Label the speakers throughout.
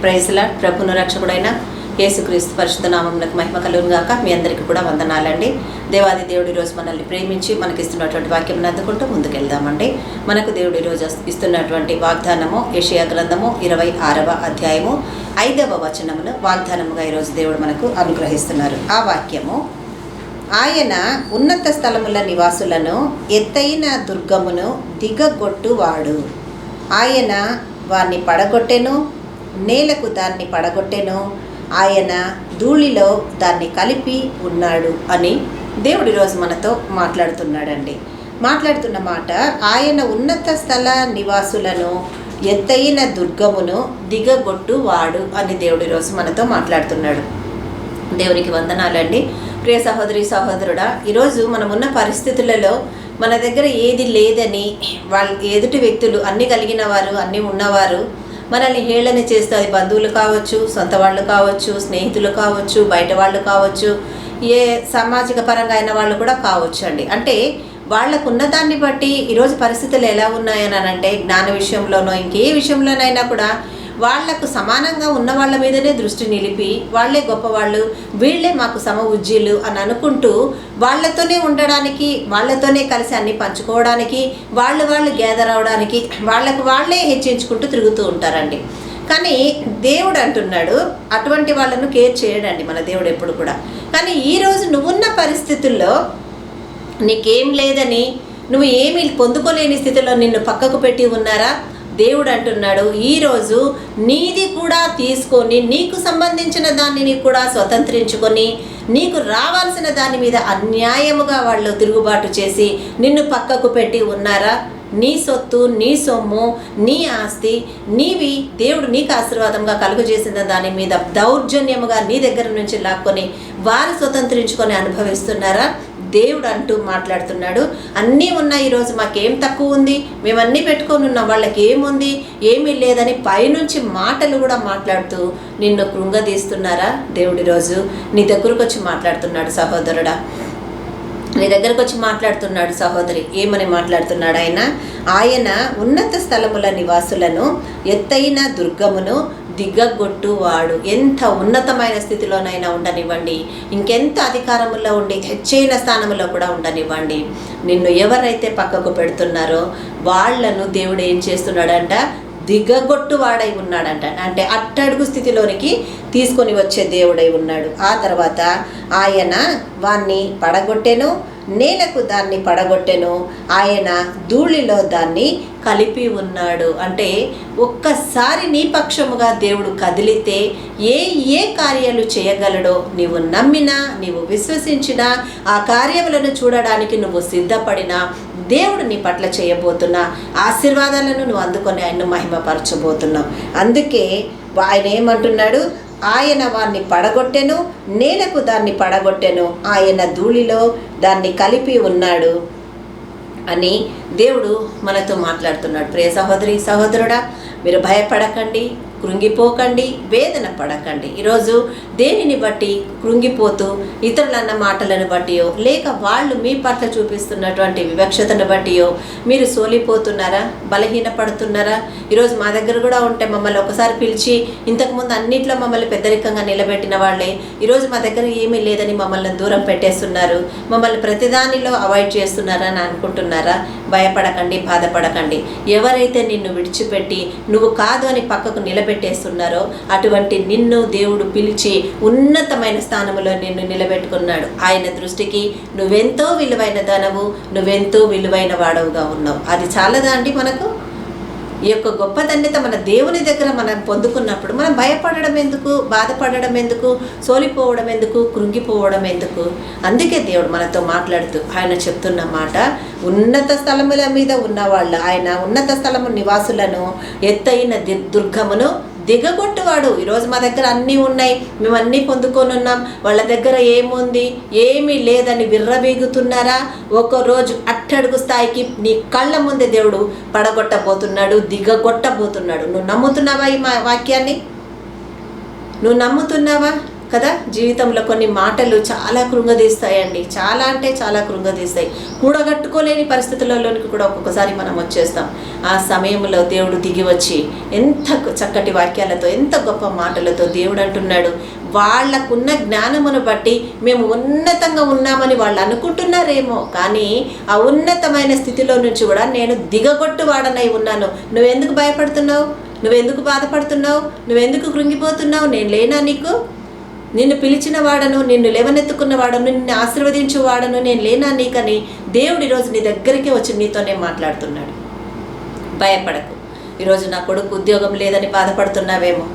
Speaker 1: Praise lord. ప్రభువును రక్షకుడైన యేసుక్రీస్తు పరిశుద్ధ నామమునకు మహిమ కలుగును గాక. మీ అందరికీ కూడా వందనాలండి. దేవాది దేవుడు ఈరోజు మనల్ని ప్రేమించి మనకిస్తున్నటువంటి వాక్యం అందుకుంటూ ముందుకెళ్దామండి. మనకు దేవుడు ఈరోజు ఇస్తున్నటువంటి వాగ్దానము యెషయా గ్రంథము 26వ అధ్యాయము 5వ వచనమును వాగ్దానముగా ఈరోజు దేవుడు మనకు అనుగ్రహిస్తున్నారు. ఆ వాక్యము, ఆయన ఉన్నత స్థలముల నివాసులను ఎత్తైన దుర్గమును దిగగొట్టువాడు. ఆయన వారిని పడగొట్టెను, నేలకు దాన్ని పడగొట్టెను, ఆయన ధూళిలో దాన్ని కలిపి ఉన్నాడు అని దేవుడు ఈరోజు మనతో మాట్లాడుతున్నాడండి. మాట్లాడుతున్న మాట, ఆయన ఉన్నత స్థల నివాసులను ఎత్తైన దుర్గమును దిగగొట్టువాడు అని దేవుడు ఈరోజు మనతో మాట్లాడుతున్నాడు. దేవునికి వందనాలండి. ప్రియ సహోదరి సహోదరుడా, ఈరోజు మనమున్న పరిస్థితులలో మన దగ్గర ఏది లేదని ఎదుటి వ్యక్తులు అన్నీ కలిగిన వారు, అన్నీ ఉన్నవారు మనల్ని హేళన చేస్తే, అది బంధువులు కావచ్చు, సొంత వాళ్ళు కావచ్చు, స్నేహితులు కావచ్చు, బయట వాళ్ళు కావచ్చు, ఏ సామాజిక పరంగా అయిన వాళ్ళు కూడా కావచ్చు అండి. అంటే వాళ్ళకు ఉన్నదాన్ని బట్టి ఈరోజు పరిస్థితులు ఎలా ఉన్నాయని అంటే, జ్ఞాన విషయంలోనో ఇంకే విషయంలోనైనా కూడా వాళ్లకు సమానంగా ఉన్న వాళ్ళ మీదనే దృష్టి నిలిపి, వాళ్లే గొప్పవాళ్ళు, వీళ్లే మాకు సమ ఉజ్జీలు అని అనుకుంటూ వాళ్ళతోనే ఉండడానికి, వాళ్ళతోనే కలిసి అన్ని పంచుకోవడానికి, వాళ్ళు గ్యాదర్ అవడానికి వాళ్ళకు వాళ్ళే హెచ్చించుకుంటూ తిరుగుతూ ఉంటారండి. కానీ దేవుడు అంటున్నాడు, అటువంటి వాళ్ళను కేర్ చేయడండి మన దేవుడు ఎప్పుడు కూడా. కానీ ఈరోజు నువ్వున్న పరిస్థితుల్లో నీకేం లేదని, నువ్వు ఏమీ పొందుకోలేని స్థితిలో నిన్ను పక్కకు పెట్టి ఉన్నారా? దేవుడు అంటున్నాడు, ఈరోజు నీది కూడా తీసుకొని, నీకు సంబంధించిన దానిని కూడా స్వతంత్రించుకొని, నీకు రావాల్సిన దాని మీద అన్యాయముగా వాళ్ళు తిరుగుబాటు చేసి నిన్ను పక్కకు పెట్టి ఉన్నారా? నీ సొత్తు, నీ సొమ్ము, నీ ఆస్తి, నీవి దేవుడు నీకు ఆశీర్వాదంగా కలుగజేసిన దాని మీద దౌర్జన్యముగా నీ దగ్గర నుంచి లాక్కొని వారు స్వతంత్రించుకొని అనుభవిస్తున్నారా? దేవుడు అంటూ మాట్లాడుతున్నాడు, అన్నీ ఉన్నాయి, ఈరోజు మాకేం తక్కువ ఉంది, మేమన్నీ పెట్టుకొని ఉన్నాం, వాళ్ళకి ఏముంది, ఏమీ లేదని పైనుంచి మాటలు కూడా మాట్లాడుతూ నిన్ను కృంగదీస్తున్నారా? దేవుడు ఈరోజు నీ దగ్గరకు వచ్చి మాట్లాడుతున్నాడు సహోదరుడా, నీ దగ్గరకు వచ్చి మాట్లాడుతున్నాడు సహోదరి. ఏమని మాట్లాడుతున్నాడు ఆయన ఉన్నత స్థలముల నివాసులను ఎత్తైన దుర్గమును దిగగొట్టువాడు. ఎంత ఉన్నతమైన స్థితిలోనైనా ఉండనివ్వండి, ఇంకెంత అధికారములో ఉండి హెచ్చైన స్థానంలో కూడా ఉండనివ్వండి, నిన్ను ఎవరైతే పక్కకు పెడుతున్నారో వాళ్లను దేవుడు ఏం చేస్తున్నాడంట? దిగగొట్టువాడై ఉన్నాడంట. అంటే అట్టడుగు స్థితిలోనికి తీసుకొని వచ్చే దేవుడై ఉన్నాడు. ఆ తర్వాత ఆయన వాణ్ణి పడగొట్టెను, నేలకు దాన్ని పడగొట్టెను, ఆయన ధూళిలో దాన్ని కలిపి ఉన్నాడు. అంటే ఒక్కసారి నీ పక్షముగా దేవుడు కదిలితే ఏ కార్యాలు చేయగలడో నీవు నమ్మినా, నీవు విశ్వసించినా, ఆ కార్యములను చూడడానికి నువ్వు సిద్ధపడినా, దేవుడు నీ పట్ల చేయబోతున్న ఆశీర్వాదాలను నువ్వు అందుకొని ఆయన్ను మహిమపరచబోతున్నావు. అందుకే ఆయన ఏమంటున్నాడు? ఆయన వారిని పడగొట్టెను, నేలకు దాన్ని పడగొట్టెను, ఆయన ధూళిలో దాన్ని కలిపి ఉన్నాడు అని దేవుడు మనతో మాట్లాడుతున్నాడు. ప్రియ సహోదరి సహోదరుడా, మీరు భయపడకండి, కృంగిపోకండి, వేదన పడకండి. ఈరోజు దేనిని బట్టి కృంగిపోతూ, ఇతరులన్న మాటలను బట్టియో, లేక వాళ్ళు మీ పట్ల చూపిస్తున్నటువంటి వివక్షతను బట్టియో మీరు సోలిపోతున్నారా? బలహీనపడుతున్నారా? ఈరోజు మా దగ్గర కూడా ఉంటే మమ్మల్ని ఒకసారి పిలిచి, ఇంతకుముందు అన్నింటిలో మమ్మల్ని పెద్దరికంగా నిలబెట్టిన వాళ్ళే ఈరోజు మా దగ్గర ఏమీ లేదని మమ్మల్ని దూరం పెట్టేస్తున్నారు, మమ్మల్ని ప్రతిదానిలో అవాయిడ్ చేస్తున్నారని అనుకుంటున్నారా? భయపడకండి, బాధపడకండి. ఎవరైతే నిన్ను విడిచిపెట్టి నువ్వు కాదు అని పక్కకు నిలబెట్టేస్తున్నారో అటువంటి నిన్ను దేవుడు పిలిచి ఉన్నతమైన స్థానంలో నిన్ను నిలబెట్టుకున్నాడు. ఆయన దృష్టికి నువ్వెంతో విలువైన ధనవు, నువ్వెంతో విలువైన వాడవుగా ఉన్నావు. అది చాలదా అండి మనకు? ఈ యొక్క గొప్ప ధన్యత మన దేవుని దగ్గర మనం పొందుకున్నప్పుడు మనం భయపడడం ఎందుకు, బాధపడడం ఎందుకు, సోలిపోవడం ఎందుకు, కృంగిపోవడం ఎందుకు? అందుకే దేవుడు మనతో మాట్లాడుతూ ఆయన చెప్తున్న మాట, ఉన్నత స్థలముల మీద ఉన్నవాళ్ళు, ఆయన ఉన్నత స్థలము నివాసులను ఎత్తైన దుర్గమును దిగగొట్టువాడు. ఈరోజు మా దగ్గర అన్నీ ఉన్నాయి, మేము అన్నీ పొందుకొని ఉన్నాం, వాళ్ళ దగ్గర ఏముంది, ఏమీ లేదని విర్రవీగుతున్నారా? ఒకరోజు అట్టడుగు స్థాయికి నీ కళ్ళ ముందే దేవుడు పడగొట్టబోతున్నాడు, దిగగొట్టబోతున్నాడు. నువ్వు నమ్ముతున్నావా ఈ వాక్యాన్ని? నువ్వు నమ్ముతున్నావా? కదా. జీవితంలో కొన్ని మాటలు చాలా కృంగదీస్తాయండి, చాలా అంటే చాలా కృంగదీస్తాయి. కూడగట్టుకోలేని పరిస్థితులలోనికి కూడా ఒక్కొక్కసారి మనం వచ్చేస్తాం. ఆ సమయంలో దేవుడు దిగి వచ్చి ఎంత చక్కటి వాక్యాలతో, ఎంత గొప్ప మాటలతో దేవుడు అంటున్నాడు, వాళ్ళకున్న జ్ఞానమును బట్టి మేము ఉన్నతంగా ఉన్నామని వాళ్ళు అనుకుంటున్నారేమో, కానీ ఆ ఉన్నతమైన స్థితిలో నుంచి కూడా నేను దిగగొట్టు వాడనై ఉన్నాను. నువ్వెందుకు భయపడుతున్నావు? నువ్వెందుకు బాధపడుతున్నావు? నువ్వెందుకు కృంగిపోతున్నావు? నేను లేనా నీకు? నిన్ను పిలిచిన వాడను, నిన్ను లేవనెత్తుకున్న వాడను, నిన్ను ఆశీర్వదించు వాడను నేను లేనా నీకని దేవుడు ఈరోజు నీ దగ్గరికి వచ్చి నీతోనే మాట్లాడుతున్నాడు. భయపడకు. ఈరోజు నా కొడుకు ఉద్యోగం లేదని బాధపడుతున్నావేమో,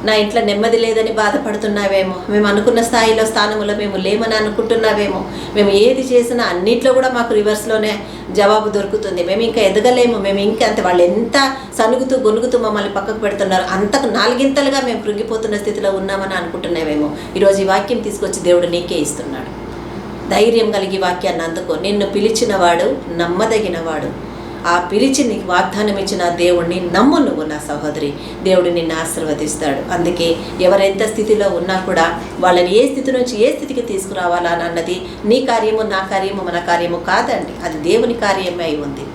Speaker 1: నా ఇంట్లో నెమ్మది లేదని బాధపడుతున్నావేమో, మేము అనుకున్న స్థాయిలో స్థానంలో మేము లేమని అనుకుంటున్నావేమో, మేము ఏది చేసినా అన్నిట్లో కూడా మాకు రివర్స్లోనే జవాబు దొరుకుతుంది, మేము ఇంకా ఎదగలేము, మేము ఇంకా అంతే, వాళ్ళు ఎంత సనుగుతూ గొనుగుతూ మమ్మల్ని పక్కకు పెడుతున్నారు, అంతకు 4 గింతలుగా మేము కృంగిపోతున్న స్థితిలో ఉన్నామని అనుకుంటున్నావేమో. ఈరోజు ఈ వాక్యం తీసుకొచ్చి దేవుడు నీకే ఇస్తున్నాడు. ధైర్యం కలిగి వాక్యాన్ని అందుకో. నిన్ను పిలిచిన వాడు నమ్మదగినవాడు. ఆ పిలిచి నీకు వాగ్దానం ఇచ్చిన దేవుడిని నమ్ము నువ్వు నా సహోదరి. దేవుడు నిన్ను ఆశీర్వదిస్తాడు. అందుకే ఎవరెంత స్థితిలో ఉన్నా కూడా వాళ్ళని ఏ స్థితి నుంచి ఏ స్థితికి తీసుకురావాలా అన్నది నీ కార్యము, నా కార్యము, మన కార్యము కాదండి, అది దేవుని కార్యమే అయి ఉంది.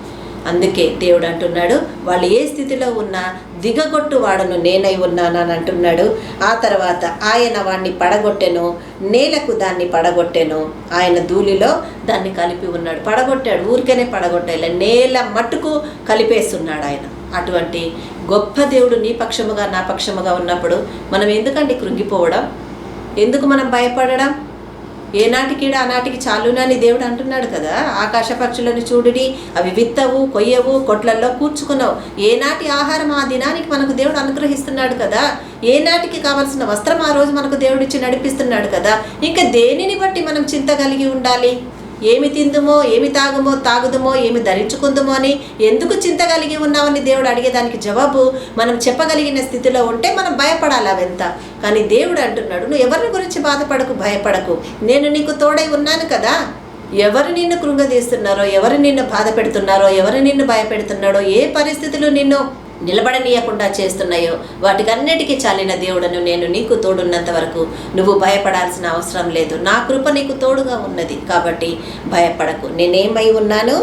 Speaker 1: అందుకే దేవుడు అంటున్నాడు, వాళ్ళు ఏ స్థితిలో ఉన్నా దిగగొట్టు వాడను నేనై ఉన్నానని అంటున్నాడు. ఆ తర్వాత ఆయన వాడిని పడగొట్టెను, నేలకు దాన్ని పడగొట్టెను, ఆయన ధూళిలో దాన్ని కలిపి ఉన్నాడు. పడగొట్టాడు, ఊరికేనే పడగొట్టాలి, నేల మట్టుకు కలిపేస్తున్నాడు ఆయన. అటువంటి గొప్ప దేవుడు నీ పక్షముగా నా పక్షముగా ఉన్నప్పుడు మనం ఎందుకండి కృంగిపోవడం? ఎందుకు మనం భయపడడం? ఏనాటికీడ ఆనాటికి చాలునని దేవుడు అంటున్నాడు కదా. ఆకాశ పక్షులను చూడుడి, అవి విత్తవు, కొయ్యవు, కొట్లల్లో కూర్చుకున్నావు. ఏనాటి ఆహారం ఆ దినానికి మనకు దేవుడు అనుగ్రహిస్తున్నాడు కదా. ఏనాటికి కావాల్సిన వస్త్రం ఆ రోజు మనకు దేవుడిచ్చి నడిపిస్తున్నాడు కదా. ఇంకా దేనిని బట్టి మనం చింత కలిగి ఉండాలి? ఏమి తిందుమో, ఏమి తాగుదుమో, ఏమి ధరించుకుందుమో అని ఎందుకు చింత కలిగి ఉన్నామని దేవుడు అడిగేదానికి జవాబు మనం చెప్పగలిగిన స్థితిలో ఉంటే మనం భయపడాలి అవంతా. కానీ దేవుడు అంటున్నాడు, నువ్వు ఎవరిని గురించి బాధపడకు, భయపడకు, నేను నీకు తోడై ఉన్నాను కదా. ఎవరు నిన్ను కృంగదీస్తున్నారో, ఎవరు నిన్ను బాధ పెడుతున్నారో, ఎవరు నిన్ను భయపెడుతున్నాడో, ఏ పరిస్థితులు నిన్ను నిలబడనీయకుండా చేస్తున్నాయో వాటికన్నిటికీ చాలిన దేవుడను నేను నీకు తోడున్నంత వరకు నువ్వు భయపడాల్సిన అవసరం లేదు. నా కృప నీకు తోడుగా ఉన్నది కాబట్టి భయపడకు. నేనేమై ఉన్నాను?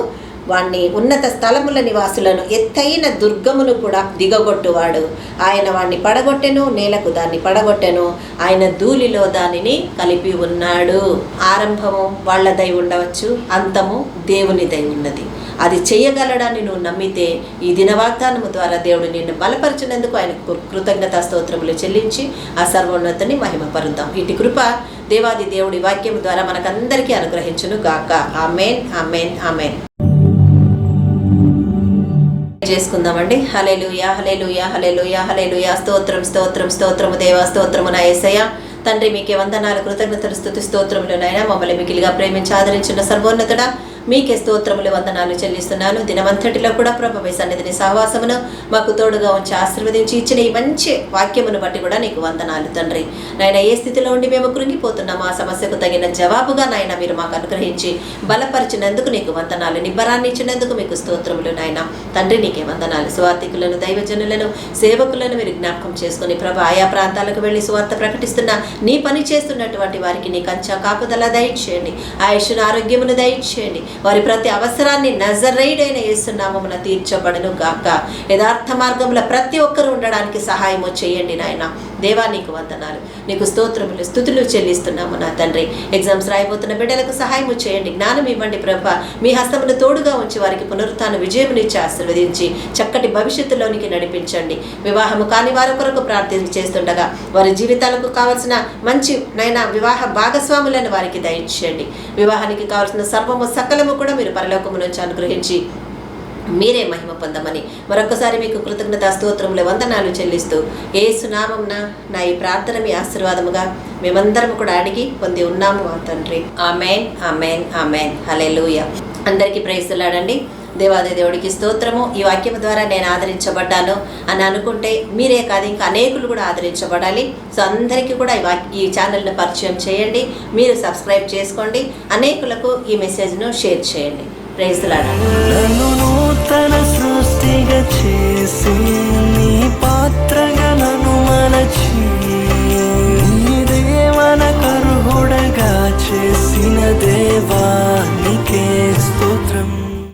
Speaker 1: వాణ్ణి ఉన్నత స్థలముల నివాసులను, ఎత్తైన దుర్గమును కూడా దిగగొట్టువాడు. ఆయన వాణ్ణి పడగొట్టెను, నేలకు దాన్ని పడగొట్టెను, ఆయన ధూళిలో దానిని కలిపి ఉన్నాడు. ఆరంభము వాళ్ళదై ఉండవచ్చు, అంతము దేవునిదై ఉన్నది. అది చేయగలడాన్ని నువ్వు నమ్మితే ఈ దిన వాగ్దానము ద్వారా దేవుడు నిన్ను బలపరిచినందుకు ఆయన కృతజ్ఞతా స్తోత్రములు చెల్లించి ఆ సర్వోన్నతిని మహిమపరుద్దాం. ఇటు కృప దేవాది దేవుడి వాక్యం ద్వారా మనకందరికీ అనుగ్రహించును గాక. ఆమేన్, ఆమేన్, ఆమేన్. చేసుకుందామండి. హల్లెలూయా, హల్లెలూయా, హల్లెలూయా, హల్లెలూయా. స్తోత్రం, స్తోత్రం, స్తోత్రము దేవా, స్తోత్రము నా యేసయ్య. తండ్రి మీకే వందనాలు, కృతజ్ఞతలు, స్తుతి స్తోత్రములు నాయనా. మమ్మల్ని మికిలిగా ప్రేమించి ఆదరించిన సర్వోన్నతుడా మీకే స్తోత్రములు, వందనాలు చెల్లిస్తున్నాను. దినమంతటిలో కూడా ప్రభు మీ సన్నిధిని సహవాసమును మాకు తోడుగా ఉంచి ఆశీర్వదించి ఇచ్చిన ఈ మంచి వాక్యమును బట్టి కూడా నీకు వందనాలు తండ్రి. నాయన ఏ స్థితిలో ఉండి మేము కృంగిపోతున్నాము ఆ సమస్యకు తగిన జవాబుగా నాయన మీరు మాకు అనుగ్రహించి బలపరిచినందుకు నీకు వందనాలు. నిబ్బరాన్ని ఇచ్చినందుకు మీకు స్తోత్రములు నాయన తండ్రి. నీకే వందనాలు. స్వార్థికులను, దైవజనులను, సేవకులను మీరు జ్ఞాపకం చేసుకుని ప్రభు ఆయా ప్రాంతాలకు వెళ్ళి స్వార్థ ప్రకటిస్తున్న నీ పని చేస్తున్నటువంటి వారికి నీ కంచా కాపుదల దయచేయండి. ఆయుష్ను, ఆరోగ్యమును దయచేయండి. వారి ప్రతి అవసరాన్ని నజరేయుడైన యేసు నామమున తీర్చబడును గాక. యథార్థ మార్గంలో ప్రతి ఒక్కరు ఉండడానికి సహాయము చేయండి నాయన. దేవా నీకు వందనాలు, నీకు స్తోత్రములు, స్తుతులు చెల్లిస్తున్నాము నా తండ్రి. ఎగ్జామ్స్ రాయబోతున్న బిడ్డలకు సహాయము చేయండి, జ్ఞానం ఇవ్వండి ప్రభా. మీ హస్తమును తోడుగా ఉంచి వారికి పునరుత్థాన విజయమునిచ్చి ఆశీర్వదించి చక్కటి భవిష్యత్తులోనికి నడిపించండి. వివాహము కాని వారి కొరకు ప్రార్థన చేస్తుండగా వారి జీవితాలకు కావాల్సిన మంచి నైనా వివాహ భాగస్వాములను వారికి దయచేయండి. వివాహానికి కావాల్సిన సర్వము సకలము కూడా మీరు పరలోకము నుంచి అనుగ్రహించి మీరే మహిమ పొందమని మరొకసారి మీకు కృతజ్ఞతా స్తోత్రములు, వందనాలు చెల్లిస్తూ యేసు నామమున నా ఈ ప్రార్థన మీ ఆశీర్వాదముగా మేమందరం కూడా అడిగి పొంది ఉన్నాము మా తండ్రి. ఆమేన్, ఆమేన్, ఆమేన్. హల్లెలూయా. అందరికీ ప్రైజ్లాడండి. దేవాది దేవుడికి స్తోత్రము. ఈ వాక్యం ద్వారా నేను ఆదరించబడ్డాను అని అనుకుంటే మీరే కాదు ఇంకా అనేకులు కూడా ఆదరించబడాలి. సో అందరికీ కూడా ఈ ఛానల్ను పరిచయం చేయండి, మీరు సబ్స్క్రైబ్ చేసుకోండి, అనేకులకు ఈ మెసేజ్ను షేర్ చేయండి. Praise the lord.
Speaker 2: నూతన సృష్టిగా చేసి నీ పాత్రగా నన్ను మలచి నీ దేవ తనకర్హుడగా చేసిన దేవానికే స్తోత్రం.